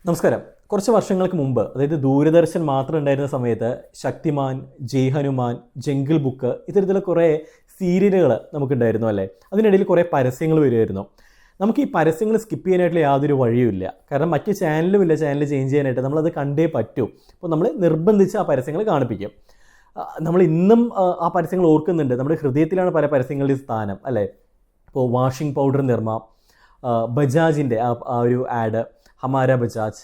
നമസ്കാരം. കുറച്ച് വർഷങ്ങൾക്ക് മുമ്പ്, അതായത് ദൂരദർശൻ മാത്രം ഉണ്ടായിരുന്ന സമയത്ത് ശക്തിമാൻ, ജയ് ഹനുമാൻ, ജംഗിൾ ബുക്ക് ഇത്തരത്തിലുള്ള കുറേ സീരിയലുകൾ നമുക്കുണ്ടായിരുന്നു അല്ലേ. അതിനിടയിൽ കുറേ പരസ്യങ്ങൾ വരുമായിരുന്നു. നമുക്ക് ഈ പരസ്യങ്ങൾ സ്കിപ്പ് ചെയ്യാനായിട്ടുള്ള യാതൊരു വഴിയുമില്ല. കാരണം മറ്റ് ചാനലുമില്ല ചാനൽ ചേഞ്ച് ചെയ്യാനായിട്ട്. നമ്മളത് കണ്ടേ പറ്റൂ. അപ്പോൾ നമ്മൾ നിർബന്ധിച്ച് ആ പരസ്യങ്ങൾ കാണിപ്പിക്കും. നമ്മൾ ഇന്നും ആ പരസ്യങ്ങൾ ഓർക്കുന്നുണ്ട്. നമ്മുടെ ഹൃദയത്തിലാണ് പല പരസ്യങ്ങളുടെ സ്ഥാനം അല്ലേ. ഇപ്പോൾ വാഷിംഗ് പൗഡർ നിർമ്മ, ബജാജിൻ്റെ ആ ഒരു ആഡ്, ഹമാര ബജാജ്.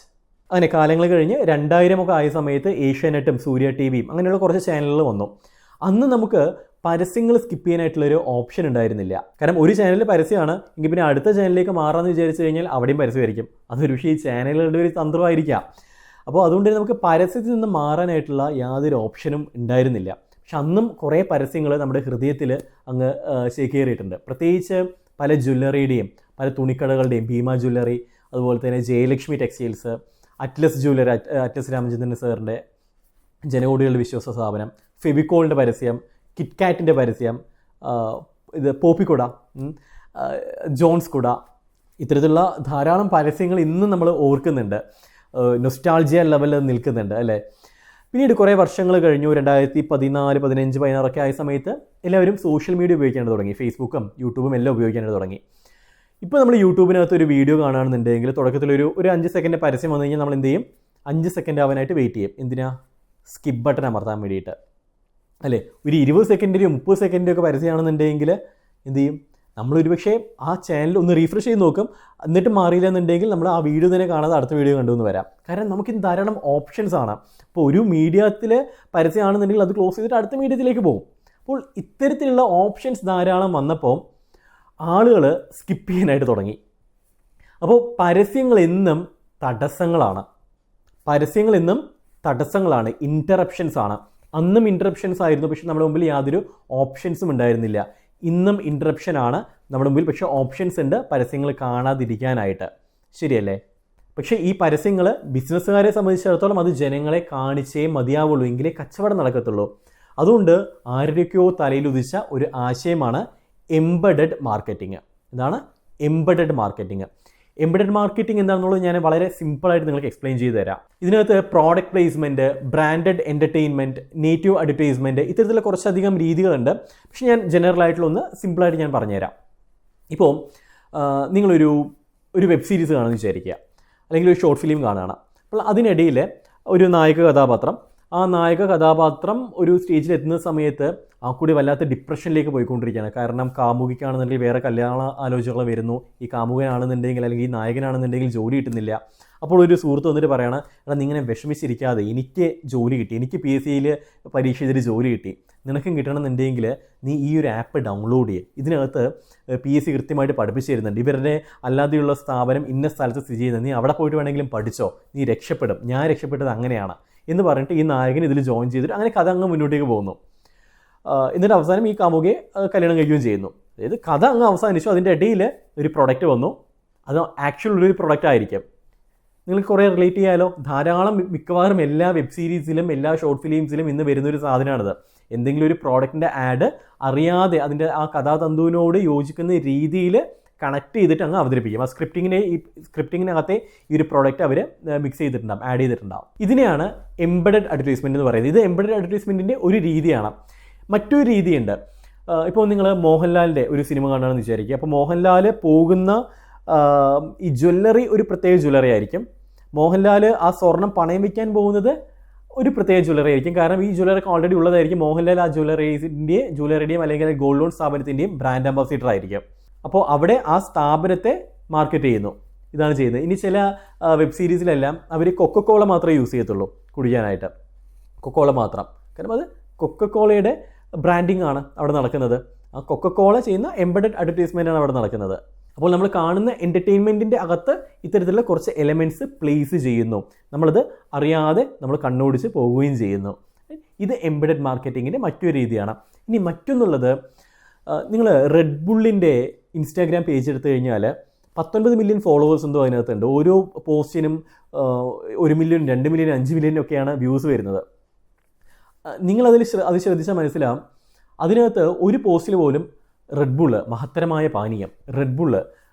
അങ്ങനെ കാലങ്ങൾ കഴിഞ്ഞ് 2000 ആയ സമയത്ത് ഏഷ്യാനെറ്റും സൂര്യ ടി വിയും അങ്ങനെയുള്ള കുറച്ച് ചാനലുകൾ വന്നു. അന്ന് നമുക്ക് പരസ്യങ്ങൾ സ്കിപ്പ് ചെയ്യാനായിട്ടുള്ളൊരു ഓപ്ഷൻ ഉണ്ടായിരുന്നില്ല. കാരണം ഒരു ചാനലിൽ പരസ്യമാണ് എങ്കിൽ പിന്നെ അടുത്ത ചാനലിലേക്ക് മാറാമെന്ന് വിചാരിച്ചു കഴിഞ്ഞാൽ അവിടെയും പരസ്യമായിരിക്കും. അതൊരു പക്ഷേ ഈ ചാനലുകളുടെ ഒരു തന്ത്രമായിരിക്കാം. അപ്പോൾ അതുകൊണ്ട് നമുക്ക് പരസ്യത്തിൽ നിന്ന് മാറാനായിട്ടുള്ള യാതൊരു ഓപ്ഷനും ഉണ്ടായിരുന്നില്ല. പക്ഷെ അന്നും കുറേ പരസ്യങ്ങൾ നമ്മുടെ ഹൃദയത്തിൽ അങ്ങ് ചേക്കേറിയിട്ടുണ്ട്. പ്രത്യേകിച്ച് പല ജ്വല്ലറിയുടെയും പല തുണിക്കടകളുടെയും, ഭീമ ജ്വല്ലറി, അതുപോലെ തന്നെ Jayalakshmi textiles, Atlas jewellery, Atlas Ramachandran സാറിൻ്റെ ജനകോടികളുടെ വിശ്വാസ സ്ഥാപനം, ഫെവിക്കോളിൻ്റെ പരസ്യം, കിറ്റ്കാറ്റിൻ്റെ പരസ്യം, ഇത് പോപ്പിക്കുട, ജോൺസ് കുട, ഇത്തരത്തിലുള്ള ധാരാളം പരസ്യങ്ങൾ ഇന്നും നമ്മൾ ഓർക്കുന്നുണ്ട്. നൊസ്റ്റാൾജിയ ലെവലിൽ നിൽക്കുന്നുണ്ട് അല്ലേ. പിന്നീട് കുറേ വർഷങ്ങൾ കഴിഞ്ഞു. 2014, 15, 16 ആയ സമയത്ത് എല്ലാവരും സോഷ്യൽ മീഡിയ ഉപയോഗിക്കാനായിട്ട് തുടങ്ങി. ഫേസ്ബുക്കും യൂട്യൂബും എല്ലാം ഉപയോഗിക്കാനായിട്ട് തുടങ്ങി. ഇപ്പോൾ നമ്മൾ യൂട്യൂബിനകത്ത് ഒരു വീഡിയോ കാണുകയാണെന്നുണ്ടെങ്കിൽ തുടക്കത്തിലൊരു 5 സെക്കൻഡ് പരസ്യം വന്നു കഴിഞ്ഞാൽ നമ്മൾ എന്ത് ചെയ്യും? 5 സെക്കൻഡ് ആവാനായിട്ട് വെയിറ്റ് ചെയ്യും. എന്തിനാ? സ്കിപ്പ് ബട്ടൺ അമർത്താൻ വേണ്ടിയിട്ട് അല്ലേ. ഒരു 20 സെക്കൻഡിലോ 30 സെക്കൻഡിലോ ഒക്കെ പരസ്യമാണെന്നുണ്ടെങ്കിൽ എന്ത് ചെയ്യും? നമ്മളൊരു പക്ഷേ ആ ചാനൽ ഒന്ന് റീഫ്രഷ് ചെയ്ത് നോക്കും. എന്നിട്ട് മാറിയില്ല എന്നുണ്ടെങ്കിൽ നമ്മൾ ആ വീഡിയോ തന്നെ കാണാതെ അടുത്ത വീഡിയോ കണ്ടുവന്ന് വരാം. കാരണം നമുക്കിന്ന് ധാരാളം ഓപ്ഷൻസ് ആണ്. ഇപ്പോൾ ഒരു മീഡിയത്തിൽ പരസ്യമാണെന്നുണ്ടെങ്കിൽ അത് ക്ലോസ് ചെയ്തിട്ട് അടുത്ത മീഡിയത്തിലേക്ക് പോകും. അപ്പോൾ ഇത്തരത്തിലുള്ള ഓപ്ഷൻസ് ധാരാളം വന്നപ്പോൾ ആളുകൾ സ്കിപ്പ് ചെയ്യാനായിട്ട് തുടങ്ങി. അപ്പോൾ പരസ്യങ്ങൾ എന്നും തടസ്സങ്ങളാണ്, ഇൻറ്ററപ്ഷൻസ് ആണ്. അന്നും ഇൻറ്ററപ്ഷൻസ് ആയിരുന്നു, പക്ഷെ നമ്മുടെ മുമ്പിൽ യാതൊരു ഓപ്ഷൻസും ഉണ്ടായിരുന്നില്ല. ഇന്നും ഇൻറ്ററപ്ഷനാണ് നമ്മുടെ മുമ്പിൽ, പക്ഷേ ഓപ്ഷൻസ് ഉണ്ട് പരസ്യങ്ങൾ കാണാതിരിക്കാനായിട്ട്. ശരിയല്ലേ? പക്ഷേ ഈ പരസ്യങ്ങൾ ബിസിനസ്സുകാരെ സംബന്ധിച്ചിടത്തോളം അത് ജനങ്ങളെ കാണിച്ചേ മതിയാവുള്ളൂ, എങ്കിലേ കച്ചവടം നടക്കത്തുള്ളൂ. അതുകൊണ്ട് ആരുടെയൊക്കെയോ തലയിൽ ഉദിച്ച ഒരു ആശയമാണ് എംബഡഡ് മാർക്കറ്റിംഗ്. എന്താണ് എംബഡഡ് മാർക്കറ്റിംഗ്? എംബഡഡ് മാർക്കറ്റിംഗ് എന്താണെന്നുള്ളത് ഞാൻ വളരെ സിമ്പിളായിട്ട് നിങ്ങൾക്ക് എക്സ്പ്ലെയിൻ ചെയ്തു തരാം. ഇതിനകത്ത് product placement, branded entertainment, native advertisement, ഇത്തരത്തിലുള്ള കുറച്ചധികം രീതികളുണ്ട്. പക്ഷേ ഞാൻ ജനറലായിട്ടുള്ള ഒന്ന് സിമ്പിളായിട്ട് ഞാൻ പറഞ്ഞുതരാം. ഇപ്പോൾ നിങ്ങളൊരു വെബ് സീരീസ് കാണുമെന്ന് വിചാരിക്കുക, അല്ലെങ്കിൽ ഒരു ഷോർട്ട് ഫിലിം കാണുകയാണ്. അപ്പോൾ അതിനിടയിൽ ഒരു നായക കഥാപാത്രം, ആ നായക കഥാപാത്രം ഒരു സ്റ്റേജിൽ എത്തുന്ന സമയത്ത് ആ കൂടി വല്ലാത്ത ഡിപ്രഷനിലേക്ക് പോയിക്കൊണ്ടിരിക്കുകയാണ്. കാരണം കാമുകിക്കാണെന്നുണ്ടെങ്കിൽ വേറെ കല്യാണ ആലോചനകൾ വരുന്നു, ഈ കാമുകനാണെന്നുണ്ടെങ്കിൽ അല്ലെങ്കിൽ ഈ നായകനാണെന്നുണ്ടെങ്കിൽ ജോലി കിട്ടുന്നില്ല. അപ്പോൾ ഒരു സുഹൃത്ത് വന്നിട്ട് പറയണം, എടാ നീ ഇങ്ങനെ വിഷമിച്ചിരിക്കാതെ, എനിക്ക് ജോലി കിട്ടി, എനിക്ക് PSCയിൽ പരീക്ഷ എഴുതി ജോലി കിട്ടി, നിനക്കും കിട്ടണമെന്നുണ്ടെങ്കിൽ നീ ഈ ഒരു ആപ്പ് ഡൗൺലോഡ് ചെയ്യ്. ഇതിനകത്ത് PSC കൃത്യമായിട്ട് പഠിപ്പിച്ചു തരുന്നുണ്ട്. ഇവരുടെ അല്ലാതെയുള്ള സ്ഥാപനം ഇന്ന സ്ഥലത്ത് സ്ഥിതി ചെയ്യുന്നത്, നീ അവിടെ പോയിട്ട് വേണമെങ്കിലും പഠിച്ചോ, നീ രക്ഷപ്പെടും, ഞാൻ രക്ഷപ്പെട്ടത് അങ്ങനെയാണ് എന്ന് പറഞ്ഞിട്ട് ഈ നായകൻ ഇതിൽ ജോയിൻ ചെയ്തിട്ട് അങ്ങനെ കഥ അങ്ങ് മുന്നോട്ടേക്ക് പോകുന്നു. എന്നിട്ട് അവസാനം ഈ കാമുകയെ കല്യാണം കഴിക്കുകയും ചെയ്യുന്നു. അതായത് കഥ അങ്ങ് അവസാനിച്ചു. അതിൻ്റെ ഇടയിൽ ഒരു പ്രൊഡക്റ്റ് വന്നു. അത് ആക്ച്വൽ ഒരു പ്രൊഡക്റ്റ് ആയിരിക്കും. നിങ്ങൾക്ക് കുറേ റിലേറ്റ് ചെയ്യാലോ. ധാരാളം മിക്കവാറും എല്ലാ വെബ് സീരീസിലും എല്ലാ ഷോർട്ട് ഫിലിംസിലും ഇന്ന് വരുന്നൊരു സാധനമാണിത്. എന്തെങ്കിലും ഒരു പ്രോഡക്റ്റിൻ്റെ ആഡ് അറിയാതെ അതിൻ്റെ ആ കഥാതന്തുവിനോട് യോജിക്കുന്ന രീതിയിൽ കണക്ട് ചെയ്തിട്ട് അങ്ങ് അവതരിപ്പിക്കും. ആ സ്ക്രിപ്റ്റിങ്ങിനകത്തെ ഈ ഒരു പ്രോഡക്റ്റ് അവർ മിക്സ് ചെയ്തിട്ടുണ്ടാകും, ആഡ് ചെയ്തിട്ടുണ്ടാകും. ഇതിനെയാണ് എംബഡഡ് അഡ്വർടൈസ്മെൻറ്റ് എന്ന് പറയുന്നത്. ഇത് എംബഡഡ് അഡ്വർടൈസ്മെൻറ്റിൻ്റെ ഒരു രീതിയാണ്. മറ്റൊരു രീതിയുണ്ട്. ഇപ്പോൾ നിങ്ങൾ മോഹൻലാലിൻ്റെ ഒരു സിനിമ കാണുകയാണെന്ന് വിചാരിക്കുക. അപ്പോൾ മോഹൻലാൽ പോകുന്ന ഈ ജ്വല്ലറി ഒരു പ്രത്യേക ജ്വല്ലറി ആയിരിക്കും. മോഹൻലാൽ ആ സ്വർണം പണയം വയ്ക്കാൻ പോകുന്നത് ഒരു പ്രത്യേക ജ്വല്ലറി ആയിരിക്കും. കാരണം ഈ ജ്വല്ലറിക്ക് ഓൾറെഡി ഉള്ളതായിരിക്കും. മോഹൻലാൽ ആ ജ്വല്ലറിയുടെയും അല്ലെങ്കിൽ ഗോൾഡ് ലോൺ സ്ഥാപനത്തിൻ്റെയും ബ്രാൻഡ് അംബാസിഡർ ആയിരിക്കും. അപ്പോൾ അവിടെ ആ സ്ഥാപനത്തെ മാർക്കറ്റ് ചെയ്യുന്നു. ഇതാണ് ചെയ്യുന്നത്. ഇനി ചില വെബ് സീരീസിലെല്ലാം അവർ കൊക്കക്കോള മാത്രമേ യൂസ് ചെയ്യത്തുള്ളൂ കുടിക്കാനായിട്ട്. കൊക്കക്കോള മാത്രം. കാരണം അത് കൊക്കക്കോളയുടെ ബ്രാൻഡിങ് ആണ് അവിടെ നടക്കുന്നത്. ആ കൊക്കക്കോള ചെയ്യുന്ന എംബഡഡ് അഡ്വർടൈസ്മെൻ്റ് ആണ് അവിടെ നടക്കുന്നത്. അപ്പോൾ നമ്മൾ കാണുന്ന എൻ്റർടൈൻമെൻറ്റിൻ്റെ അകത്ത് ഇത്തരത്തിലുള്ള കുറച്ച് എലമെൻറ്റ്സ് പ്ലേസ് ചെയ്യുന്നു. നമ്മളത് അറിയാതെ നമ്മൾ കണ്ണോടിച്ച് പോവുകയും ചെയ്യുന്നു. ഇത് എംബഡഡ് മാർക്കറ്റിങ്ങിൻ്റെ മറ്റൊരു രീതിയാണ്. ഇനി മറ്റൊന്നുള്ളത്, നിങ്ങൾ റെഡ് ബുള്ളിൻ്റെ ഇൻസ്റ്റാഗ്രാം പേജ് എടുത്തു കഴിഞ്ഞാൽ 19 മില്യൺ ഫോളോവേഴ്സ് എന്തോ അതിനകത്തുണ്ട്. ഓരോ പോസ്റ്റിനും 1 മില്യൺ, 2 മില്യൺ, 5 മില്യൺ ഒക്കെയാണ് വ്യൂസ് വരുന്നത്. നിങ്ങളതിൽ അത് ശ്രദ്ധിച്ചാൽ മനസ്സിലാവും, അതിനകത്ത് ഒരു പോസ്റ്റിൽ പോലും റെഡ് ബുള്ള്, മഹത്തരമായ പാനീയം, റെഡ് ബുള്ള്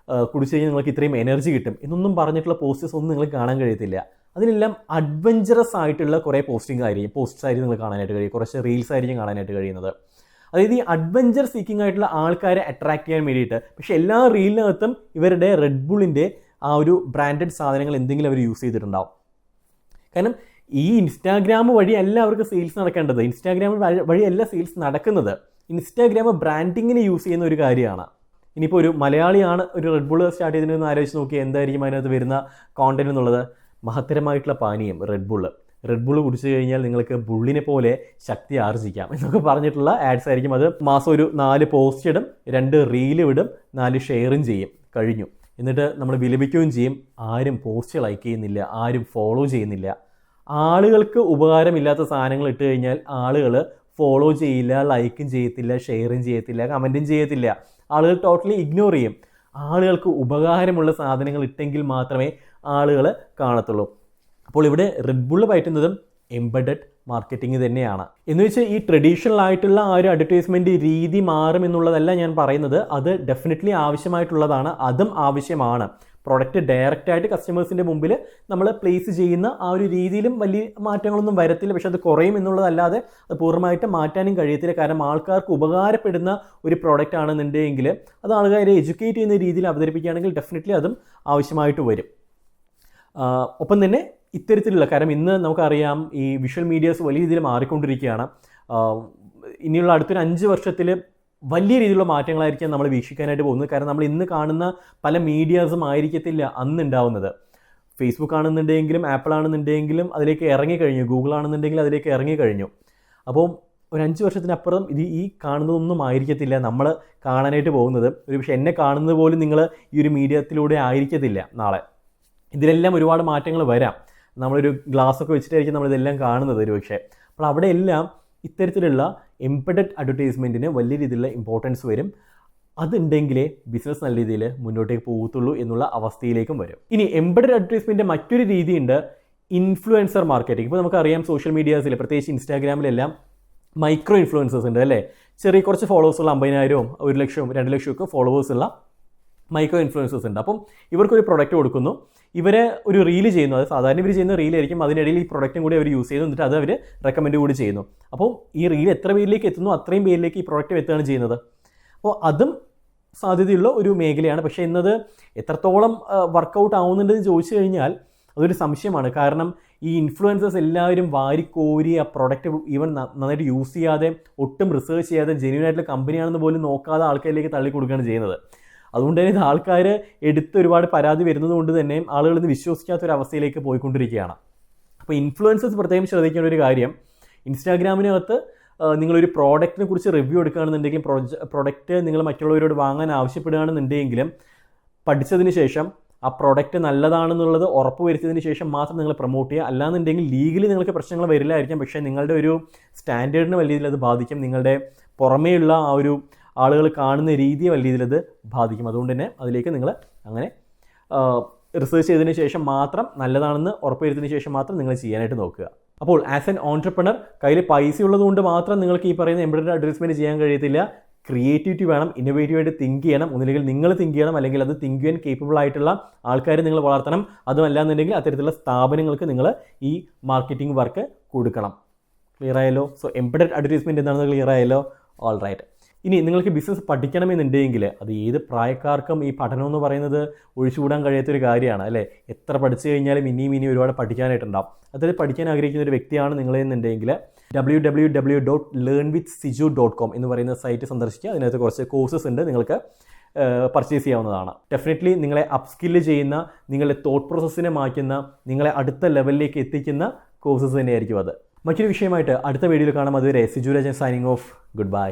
കുടിച്ച് കഴിഞ്ഞാൽ നിങ്ങൾക്ക് ഇത്രയും എനർജി കിട്ടും എന്നൊന്നും പറഞ്ഞിട്ടുള്ള പോസ്റ്റേഴ്സ് ഒന്നും നിങ്ങൾക്ക് കാണാൻ കഴിയത്തില്ല. അതിനെല്ലാം അഡ്വഞ്ചറസ് ആയിട്ടുള്ള കുറേ പോസ്റ്റ്സ് ആയിരിക്കും നിങ്ങൾ കാണാനായിട്ട് കഴിയും, കുറച്ച് റീൽസ് ആയിരിക്കും കാണാനായിട്ട് കഴിയുന്നത്. അതായത് ഈ അഡ്വഞ്ചർ സീക്കിംഗ് ആയിട്ടുള്ള ആൾക്കാരെ അട്രാക്ട് ചെയ്യാൻ വേണ്ടിയിട്ട്. പക്ഷേ എല്ലാ റീലിനകത്തും ഇവരുടെ റെഡ് ബുള്ളിൻ്റെ ആ ഒരു ബ്രാൻഡഡ് സാധനങ്ങൾ എന്തെങ്കിലും അവർ യൂസ് ചെയ്തിട്ടുണ്ടാവും. കാരണം ഈ ഇൻസ്റ്റാഗ്രാം വഴിയല്ല അവർക്ക് സെയിൽസ് നടക്കേണ്ടത്, ഇൻസ്റ്റാഗ്രാം വഴിയല്ല സെയിൽസ് നടക്കുന്നത്. ഇൻസ്റ്റാഗ്രാം ബ്രാൻഡിങ്ങിന് യൂസ് ചെയ്യുന്ന ഒരു കാര്യമാണ്. ഇനിയിപ്പോൾ ഒരു മലയാളിയാണ് ഒരു റെഡ് ബുൾ സ്റ്റാർട്ട് ചെയ്തതിനൊന്ന് ആലോചിച്ച് നോക്കിയാൽ എന്തായിരിക്കും അതിനകത്ത് വരുന്ന കോണ്ടന്റ് എന്നുള്ളത്. മഹത്തരമായിട്ടുള്ള പാനീയം റെഡ് ബുൾ കുടിച്ചു കഴിഞ്ഞാൽ നിങ്ങൾക്ക് ബുള്ളിനെ പോലെ ശക്തി ആർജിക്കാം എന്നൊക്കെ പറഞ്ഞിട്ടുള്ള ആഡ്സ് ആയിരിക്കും. അത് മാസം ഒരു 4 പോസ്റ്റ് ഇടും, 2 റീല് വിടും, 4 ഷെയറും ചെയ്യും, കഴിഞ്ഞു. എന്നിട്ട് നമ്മൾ വിലപിക്കുകയും ചെയ്യും. ആരും പോസ്റ്റ് ലൈക്ക് ചെയ്യുന്നില്ല, ആരും ഫോളോ ചെയ്യുന്നില്ല. ആളുകൾക്ക് ഉപകാരമില്ലാത്ത സാധനങ്ങൾ ഇട്ട് കഴിഞ്ഞാൽ ആളുകൾ ഫോളോ ചെയ്യില്ല, ലൈക്കും ചെയ്യത്തില്ല, ഷെയറും ചെയ്യത്തില്ല, കമൻറ്റും ചെയ്യത്തില്ല. ആളുകൾ ടോട്ടലി ഇഗ്നോർ ചെയ്യും. ആളുകൾക്ക് ഉപകാരമുള്ള സാധനങ്ങൾ ഇട്ടെങ്കിൽ മാത്രമേ ആളുകൾ കാണത്തുള്ളൂ. അപ്പോൾ ഇവിടെ റെഡ് ബുൾ പയറ്റുന്നതും എംബഡഡ് മാർക്കറ്റിംഗ് തന്നെയാണ്. എന്ന് വെച്ചാൽ ഈ ട്രഡീഷണൽ ആയിട്ടുള്ള ആ ഒരു അഡ്വർടൈസ്മെൻറ്റ് രീതി മാറും എന്നുള്ളതല്ല ഞാൻ പറയുന്നത്. അത് ഡെഫിനറ്റ്ലി ആവശ്യമായിട്ടുള്ളതാണ്, അതും ആവശ്യമാണ്. പ്രൊഡക്റ്റ് ഡയറക്റ്റായിട്ട് കസ്റ്റമേഴ്സിൻ്റെ മുമ്പിൽ നമ്മൾ പ്ലേസ് ചെയ്യുന്ന ആ ഒരു രീതിയിലും വലിയ മാറ്റങ്ങളൊന്നും വരത്തില്ല. പക്ഷെ അത് കുറയും എന്നുള്ളതല്ലാതെ അത് പൂർണ്ണമായിട്ട് മാറ്റാനും കഴിയത്തില്ല. കാരണം ആൾക്കാർക്ക് ഉപകാരപ്പെടുന്ന ഒരു പ്രോഡക്റ്റ് ആണെന്നുണ്ടെങ്കിൽ അത് ആൾക്കാരെ എഡ്യൂക്കേറ്റ് ചെയ്യുന്ന രീതിയിൽ അവതരിപ്പിക്കുകയാണെങ്കിൽ ഡെഫിനറ്റ്ലി അതും ആവശ്യമായിട്ട് വരും. ഒപ്പം തന്നെ ഇത്തരത്തിലുള്ള, കാരണം ഇന്ന് നമുക്കറിയാം ഈ വിഷ്വൽ മീഡിയാസ് വലിയ രീതിയിൽ മാറിക്കൊണ്ടിരിക്കുകയാണ്. ഇനിയുള്ള അടുത്തൊരു 5 വർഷത്തിൽ വലിയ രീതിയിലുള്ള മാറ്റങ്ങളായിരിക്കും നമ്മൾ വീക്ഷിക്കാനായിട്ട് പോകുന്നത്. കാരണം നമ്മൾ ഇന്ന് കാണുന്ന പല മീഡിയാസും ആയിരിക്കത്തില്ല അന്ന് ഉണ്ടാവുന്നത്. ഫേസ്ബുക്ക് ആണെന്നുണ്ടെങ്കിലും ആപ്പിൾ ആണെന്നുണ്ടെങ്കിലും അതിലേക്ക് ഇറങ്ങിക്കഴിഞ്ഞു, ഗൂഗിൾ ആണെന്നുണ്ടെങ്കിലും അതിലേക്ക് ഇറങ്ങിക്കഴിഞ്ഞു. അപ്പോൾ ഒരു 5 വർഷത്തിനപ്പുറം ഈ കാണുന്നതൊന്നും ആയിരിക്കത്തില്ല നമ്മൾ കാണാനായിട്ട് പോകുന്നത്. ഒരുപക്ഷെ എന്നെ കാണുന്നത് പോലും നിങ്ങൾ ഈ ഒരു മീഡിയത്തിലൂടെ ആയിരിക്കത്തില്ല നാളെ. ഇതിലെല്ലാം ഒരുപാട് മാറ്റങ്ങൾ വരാം. നമ്മളൊരു ഗ്ലാസ്സൊക്കെ വെച്ചിട്ടായിരിക്കും നമ്മളിതെല്ലാം കാണുന്നത് ഒരുപക്ഷെ. അപ്പോൾ അവിടെയെല്ലാം ഇത്തരത്തിലുള്ള എംബഡഡ് അഡ്വർടൈസ്മെൻറ്റിന് വലിയ രീതിയിലുള്ള ഇമ്പോർട്ടൻസ് വരും. അതുണ്ടെങ്കിലേ ബിസിനസ് നല്ല രീതിയിൽ മുന്നോട്ടേക്ക് പോകത്തുള്ളൂ എന്നുള്ള അവസ്ഥയിലേക്കും വരും. ഇനി എംബഡഡ് അഡ്വർടൈസ്മെൻറ്റിൻ്റെ മറ്റൊരു രീതിയുണ്ട്, ഇൻഫ്ലുവൻസർ മാർക്കറ്റിംഗ്. ഇപ്പോൾ നമുക്കറിയാം സോഷ്യൽ മീഡിയാസിൽ, പ്രത്യേകിച്ച് ഇൻസ്റ്റാഗ്രാമിലെല്ലാം മൈക്രോ ഇൻഫ്ലുവൻസേഴ്സ് ഉണ്ട് അല്ലേ. ചെറിയ കുറച്ച് ഫോളോവേഴ്സുള്ള 50,000, 1,00,000, 2,00,000 ഒക്കെ ഫോളോവേഴ്സുള്ള മൈക്രോ ഇൻഫ്ലുവൻസേഴ്സ് ഉണ്ട്. അപ്പം ഇവർക്കൊരു പ്രൊഡക്റ്റ് കൊടുക്കുന്നു, ഇവരെ ഒരു റീല് ചെയ്യുന്നു. അത് സാധാരണ ഇവർ ചെയ്യുന്ന റീലായിരിക്കും, അതിനിടയിൽ ഈ പ്രൊഡക്റ്റും കൂടി അവർ യൂസ് ചെയ്യുന്നു, എന്നിട്ട് അത് അവർ റെക്കമെൻഡ് കൂടി ചെയ്യുന്നു. അപ്പോൾ ഈ റീൽ എത്ര പേരിലേക്ക് എത്തുന്നു അത്രയും പേരിലേക്ക് ഈ പ്രൊഡക്റ്റ് എത്തുകയാണ് ചെയ്യുന്നത്. അപ്പോൾ അതും സാധ്യതയുള്ള ഒരു മേഖലയാണ്. പക്ഷേ ഇന്നത് എത്രത്തോളം വർക്കൗട്ട് ആവുന്നുണ്ടെന്ന് ചോദിച്ചു കഴിഞ്ഞാൽ അതൊരു സംശയമാണ്. കാരണം ഈ ഇൻഫ്ലുവൻസേഴ്സ് എല്ലാവരും വാരിക്കോരി ആ പ്രൊഡക്റ്റ് ഈവൻ നന്നായിട്ട് യൂസ് ചെയ്യാതെ, ഒട്ടും റിസർച്ച് ചെയ്യാതെ, ജെന്യൂൻ ആയിട്ടുള്ള കമ്പനിയാണെന്ന് പോലും നോക്കാതെ ആൾക്കാരിലേക്ക് തള്ളി കൊടുക്കുകയാണ് ചെയ്യുന്നത്. അതുകൊണ്ട് തന്നെ ഇത് ആൾക്കാർ എടുത്ത് ഒരുപാട് പരാതി വരുന്നത് കൊണ്ട് തന്നെ ആളുകൾ ഇത് വിശ്വസിക്കാത്തൊരവസ്ഥയിലേക്ക് പോയിക്കൊണ്ടിരിക്കുകയാണ്. അപ്പോൾ ഇൻഫ്ലുവൻസേഴ്സ് പ്രത്യേകം ശ്രദ്ധിക്കേണ്ട ഒരു കാര്യം, ഇൻസ്റ്റാഗ്രാമിനകത്ത് നിങ്ങളൊരു പ്രോഡക്റ്റിനെ കുറിച്ച് റിവ്യൂ എടുക്കുകയാണെന്നുണ്ടെങ്കിൽ, പ്രൊഡക്റ്റ് നിങ്ങൾ മറ്റുള്ളവരോട് വാങ്ങാൻ ആവശ്യപ്പെടുകയാണെന്നുണ്ടെങ്കിലും പഠിച്ചതിന് ശേഷം ആ പ്രോഡക്റ്റ് നല്ലതാണെന്നുള്ളത് ഉറപ്പ് വരുത്തിയതിന് ശേഷം മാത്രം നിങ്ങൾ പ്രൊമോട്ട് ചെയ്യുക. അല്ലാന്നുണ്ടെങ്കിൽ ലീഗലി നിങ്ങൾക്ക് പ്രശ്നങ്ങൾ വരില്ലായിരിക്കും, പക്ഷേ നിങ്ങളുടെ ഒരു സ്റ്റാൻഡേർഡിന് വലിയ രീതിയിൽ അത് ബാധിക്കും. നിങ്ങളുടെ പുറമേയുള്ള ആ ഒരു ആളുകൾ കാണുന്ന രീതിയെ വലിയ രീതിയിൽ അത് ബാധിക്കും. അതുകൊണ്ട് തന്നെ അതിലേക്ക് നിങ്ങൾ അങ്ങനെ റിസർച്ച് ചെയ്തതിന് ശേഷം മാത്രം, നല്ലതാണെന്ന് ഉറപ്പുവരുത്തിയതിന് ശേഷം മാത്രം നിങ്ങൾ ചെയ്യാനായിട്ട് നോക്കുക. അപ്പോൾ ആസ് എൻ ഓൺട്രപ്രണർ കയ്യിൽ പൈസ ഉള്ളതുകൊണ്ട് മാത്രം നിങ്ങൾക്ക് ഈ പറയുന്ന എംബ്രോയിഡറി അഡ്വർടൈസ്മെൻറ്റ് ചെയ്യാൻ കഴിയത്തില്ല. ക്രിയേറ്റിവിറ്റി വേണം, ഇന്നോവേറ്റീവായിട്ട് തിങ്ക് ചെയ്യണം. ഒന്നില്ലെങ്കിൽ നിങ്ങൾ തിങ്ക് ചെയ്യണം, അല്ലെങ്കിൽ അത് തിങ്ക് ചെയ്യാൻ കേപ്പബിൾ ആയിട്ടുള്ള ആൾക്കാരെ നിങ്ങൾ വളർത്തണം. അതുമല്ലാന്നുണ്ടെങ്കിൽ അത്തരത്തിലുള്ള സ്ഥാപനങ്ങൾക്ക് നിങ്ങൾ ഈ മാർക്കറ്റിംഗ് വർക്ക് കൊടുക്കണം. ക്ലിയർ ആയല്ലോ? സോ എംബ്രോയിഡറി അഡ്വർടൈസ്മെൻറ്റ് എന്താണെന്ന് ക്ലിയർ ആയല്ലോ? All right. ഇനി നിങ്ങൾക്ക് ബിസിനസ് പഠിക്കണമെന്നുണ്ടെങ്കിൽ അത് ഏത് പ്രായക്കാർക്കും ഈ പഠനം എന്ന് പറയുന്നത് ഒഴിച്ചുകൂടാൻ കഴിയാത്തൊരു കാര്യമാണ് അല്ലേ. എത്ര പഠിച്ചു കഴിഞ്ഞാലും ഇനിയും ഒരുപാട് പഠിക്കാനായിട്ടുണ്ടാവും. അതിൽ പഠിക്കാൻ ആഗ്രഹിക്കുന്ന ഒരു വ്യക്തിയാണ് നിങ്ങളെന്നുണ്ടെങ്കിൽ www.learnwithsiju.com എന്ന് പറയുന്ന സൈറ്റ് സന്ദർശിക്കുക. അതിനകത്ത് കുറച്ച് കോഴ്സസ് ഉണ്ട്, നിങ്ങൾക്ക് പർച്ചേസ് ചെയ്യാവുന്നതാണ്. ഡെഫിനറ്റ്ലി നിങ്ങളെ അപ്സ്കില്ല് ചെയ്യുന്ന, നിങ്ങളുടെ തോട്ട് പ്രോസസ്സിനെ മാറ്റുന്ന, നിങ്ങളെ അടുത്ത ലെവലിലേക്ക് എത്തിക്കുന്ന കോഴ്സസ് തന്നെയായിരിക്കും അത്. മറ്റൊരു വിഷയമായിട്ട് അടുത്ത വീഡിയോയിൽ കാണാം. അതുവരെ Siju Rajan signing off. Good bye.